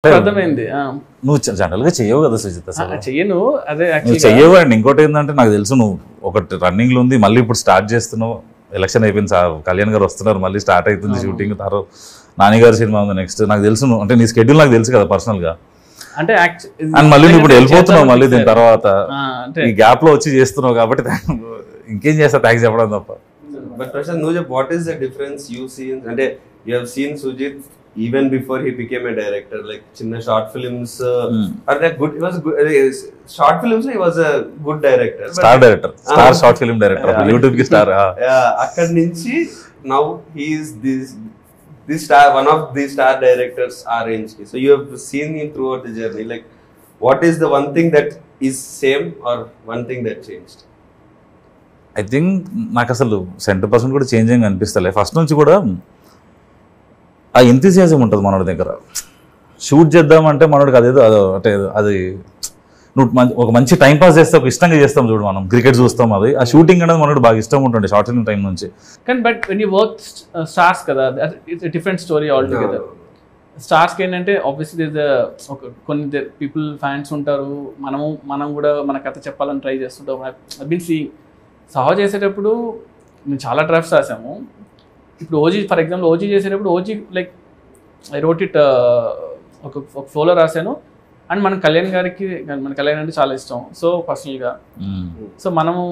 అర్థమైంది. నువ్వు జనరల్ గా చెయ్యవు కదా సుజిత్, చెయ్యను. అదే నువ్వు చెయ్యవు. అండ్ ఇంకోటి ఏంటంటే నాకు తెలుసు నువ్వు ఒకటి రన్నింగ్ లో ఉంది, మళ్ళీ ఇప్పుడు స్టార్ట్ చేస్తున్నావు. ఎలక్షన్ అయిపోయింది, కళ్యాణ్ గారు వస్తున్నారు, మళ్ళీ స్టార్ట్ అవుతుంది షూటింగ్. నాని గారి సినిమా ఉంది నెక్స్ట్. నాకు తెలుసు నువ్వు అంటే నీ స్కెడ్యూల్ నాకు తెలుసు కదా పర్సనల్ గా. అంటే అండ్ మళ్ళీ నువ్వు ఇప్పుడు వెళ్ళిపోతున్నావు మళ్ళీ దీని తర్వాత ఈ గ్యాప్ లో వచ్చి చేస్తున్నావు కాబట్టి ఇంకేం చేస్తా థ్యాంక్స్ చెప్పడం తప్ప. బట్ ప్రశాంత్ నువ్వు చెప్పు, what is the difference you seen? అంటే you have seen Sujith even before he became a director, like chinna short films are like good, he was good, short films he was a good director, star director, star short film director, YouTube ki star. Yeah, akkad nunchi now he is this star, one of the star directors our range. So you have seen him throughout the journey, like what is the one thing that is same or one thing that changed? I think నాకు అసలు 100% కూడా changing అనిపిస్తలే. First నుంచి కూడా ఆ ఎంతూసియాజం ఉంటుంది మనోడి దగ్గర. Shoot చేద్దామంటే మనోడికి అదేదో అంటే అది నువ్వు ఒక మంచి టైం పాస్ చేస్తే ఒక ఇష్టంగా చేస్తాం చూడు, మనం క్రికెట్ చూస్తాం, అది ఆ షూటింగ్ అనేది మనోడు బాగా ఇష్టం ఉంటుంది షార్ట్ ఫిల్మ్ టైం నుంచి. కానీ but when you work stars కదా, it's different story all together. స్టార్స్కి ఏంటంటే ఆబ్వియస్లీ ఒక కొన్ని పీపుల్ ఫ్యాన్స్ ఉంటారు, మనం కూడా మన కథ చెప్పాలని ట్రై చేస్తుంటాం. ఐ బీన్ సీయింగ్ సహా చేసేటప్పుడు మేము చాలా డ్రాఫ్ట్స్ రాసాము. ఇప్పుడు ఓజీ ఫర్ ఎగ్జాంపుల్ ఓజీ చేసేటప్పుడు OG like I wrote it ఒక ఫ్లోలో రాశాను. అండ్ మన కళ్యాణ్ అంటే చాలా ఇష్టం. సో పర్సనల్గా సో మనము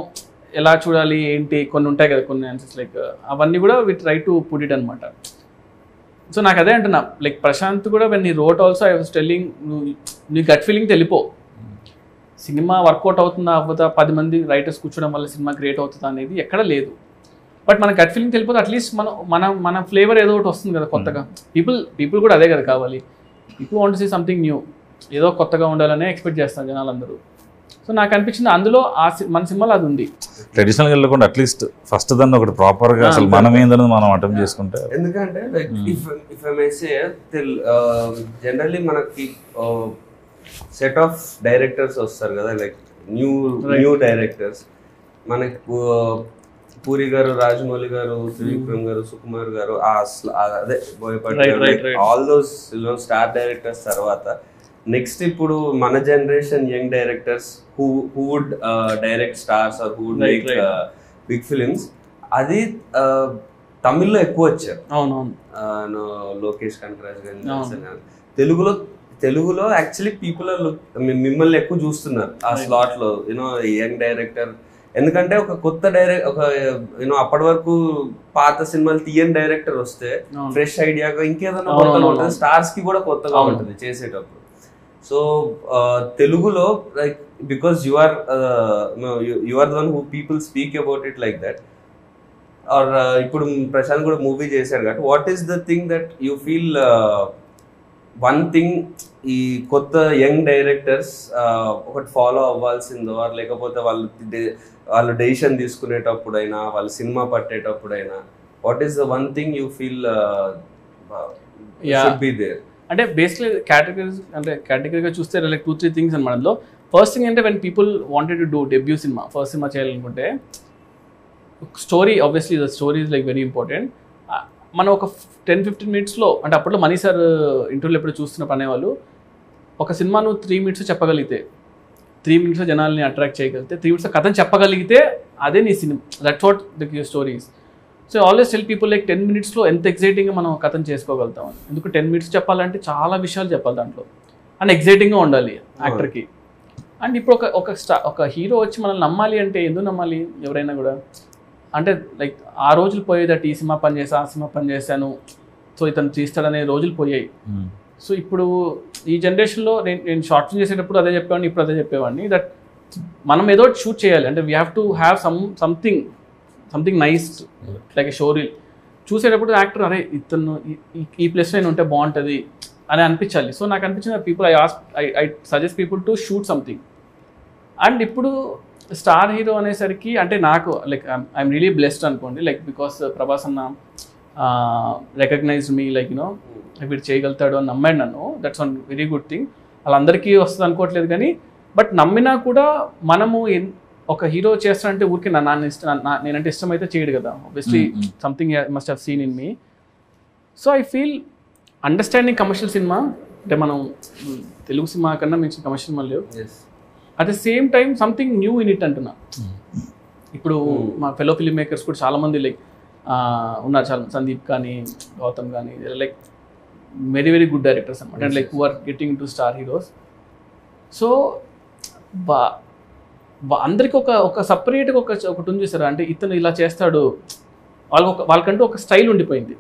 ఎలా చూడాలి ఏంటి కొన్ని ఉంటాయి కదా, కొన్ని ఆన్సర్స్ లైక్ అవన్నీ కూడా we try to put it అనమాట. సో నాకు అదే అంటున్నా, లైక్ ప్రశాంత్ కూడా వెన్ నీ wrote also I was telling, నీ గట్ ఫీలింగ్ వెళ్ళిపో. సినిమా వర్కౌట్ అవుతుందా అవ్వదా, 10 మంది రైటర్స్ కూర్చోవడం వల్ల సినిమా క్రియేట్ అవుతుందా అనేది ఎక్కడ లేదు. బట్ మన గట్ ఫీలింగ్ తెలిపోతే అట్లీస్ట్ మన ఫ్లేవర్ ఏదో ఒకటి వస్తుంది కదా కొత్తగా. పీపుల్ కూడా అదే కదా కావాలి. People want to see something new, ఏదో కొత్తగా ఉండాలనే ఎక్స్పెక్ట్ చేస్తారు జనాలందరూ. సో నాకు అనిపించింది అందులో మన సినిమాలో అది ఉంది. ట్రెడిషనల్గా వెళ్ళకుండా అట్లీస్ట్ ఫస్ట్ దాన్ని ఒకటి ప్రాపర్గా అసలు మనం ఏందనేది మనం అటెంప్ట్ చేసుకుంటే. ఎందుకంటే like if I may say generally మనకి సెట్ ఆఫ్ డైరెక్టర్స్ వస్తారు కదా, లైక్ న్యూ డైరెక్టర్స్. మనకి పూరి గారు, రాజమౌళి గారు, త్రివిక్రమ్ గారు, సుకుమార్ గారు, అదే Boyapati, all those star directors తర్వాత నెక్స్ట్ ఇప్పుడు మన generation young directors who would direct stars or who would make big films. అది తమిళ్లో ఎక్కువ వచ్చారు. లోకేష్ కనకరాజ్ గారు. తెలుగులో యాక్చువల్లీ పీపుల్ మిమ్మల్ని ఎక్కువ చూస్తున్నారు ఆ స్లాట్ లో, యూనో యంగ్ డైరెక్టర్. ఎందుకంటే ఒక కొత్త ఒక అప్పటి వరకు పాత సినిమాలు తీయని డైరెక్టర్ వస్తే ఫ్రెష్ ఐడియాగా ఇంకేదైనా కొత్తగా ఉంటుంది, స్టార్స్ కి కూడా కొత్తగా ఉంటుంది చేసేటప్పుడు. సో తెలుగులో like because you are the one who people speak about it like that. Or ఇప్పుడు ప్రశాంత్ కూడా మూవీ చేశాడు కాబట్టి what is the thing that you feel one thing ఈ కొత్త యంగ్ డైరెక్టర్స్ ఒకటి ఫాలో అవ్వాల్సిందో, లేకపోతే వాళ్ళు డెసిషన్ తీసుకునేటప్పుడైనా, వాళ్ళు సినిమా పట్టేటప్పుడైనా, what is the one thing you feel should be there? అంటే బేసిక్లీ కేటగిరీగా చూస్తే లైక్ 2-3 థింగ్స్ అనమాట. అందులో ఫస్ట్ థింగ్ అంటే when people wanted to do debut సినిమా, ఫస్ట్ సినిమా చేయాలనుకుంటే story, obviously the story is like very important. మనం ఒక 10-15 మినిట్స్లో, అంటే అప్పట్లో మనీ సార్ ఇంటర్వ్యూలో ఎప్పుడు చూస్తున్నప్పుడు అనేవాళ్ళు, ఒక సినిమా నువ్వు 3 మినిట్స్ చెప్పగలిగితే, 3 మినిట్స్లో జనాల్ని అట్రాక్ట్ చేయగలిగితే, 3 మినిట్స్లో కథను చెప్పగలిగితే అదే నీ cinema. That's what the stories. So always tell people like 10 మినిట్స్లో ఎంత ఎగ్జైటింగ్గా మనం కథను చేసుకోగలుగుతాం. ఎందుకు 10 మినిట్స్ చెప్పాలంటే చాలా విషయాలు చెప్పాలి దాంట్లో, అండ్ ఎగ్జైటింగ్గా ఉండాలి యాక్టర్కి. అండ్ ఇప్పుడు ఒక హీరో వచ్చి మనల్ని నమ్మాలి అంటే ఎందుకు నమ్మాలి ఎవరైనా కూడా? అంటే లైక్ ఆ రోజులు పోయేదట, ఈ సినిమా పని చేసా, ఆ సినిమా పని చేశాను, సో ఇతను తీస్తాడనే రోజులు పోయాయి. సో ఇప్పుడు ఈ జనరేషన్లో నేను షార్ట్ ఫిల్మ్ చేసేటప్పుడు అదే చెప్పేవాడిని, ఇప్పుడు అదే చెప్పేవాడిని, దట్ మనం ఏదో షూట్ చేయాలి అంటే we have to have something nice like a show reel. చూసేటప్పుడు యాక్టర్ అరే ఇతను ఈ ప్లేస్లో నేను ఉంటే బాగుంటుంది అని అనిపించాలి. సో నాకు అనిపించిన people I suggest people to shoot something. And ఇప్పుడు స్టార్ హీరో అనేసరికి అంటే నాకు లైక్ ఐఎమ్ రియలీ బ్లెస్డ్ అనుకోండి, లైక్ బికాస్ ప్రభాస్ అన్న రికగ్నైజ్డ్ మీ, లైక్ యూనో వీడు చేయగలుగుతాడు అని నమ్మాడు నన్ను. That's one very good thing. వాళ్ళందరికీ వస్తుంది అనుకోవట్లేదు కానీ, బట్ నమ్మినా కూడా మనము ఒక హీరో చేస్తానంటే ఊరికి నేనంటే ఇష్టం అయితే చేయడు కదా, obviously something must have seen in me. So I feel understanding commercial cinema అంటే మనం తెలుగు సినిమా కన్నా మించిన కమర్షియల్ సినిమాలు లేవు. Yes. At the same time something new in it అంటున్నా. ఇప్పుడు మా ఫెలో ఫిల్మ్ మేకర్స్ కూడా చాలామంది లైక్ ఉన్నారు, చాలా సందీప్ కానీ గౌతమ్ కానీ like very very good directors అనమాట, and like who are getting to star heroes. So అందరికి ఒక సపరేట్గా ఒకటి ఉంది చూసారా, అంటే ఇతను ఇలా చేస్తాడు, వాళ్ళకంటూ ఒక స్టైల్ ఉండిపోయింది.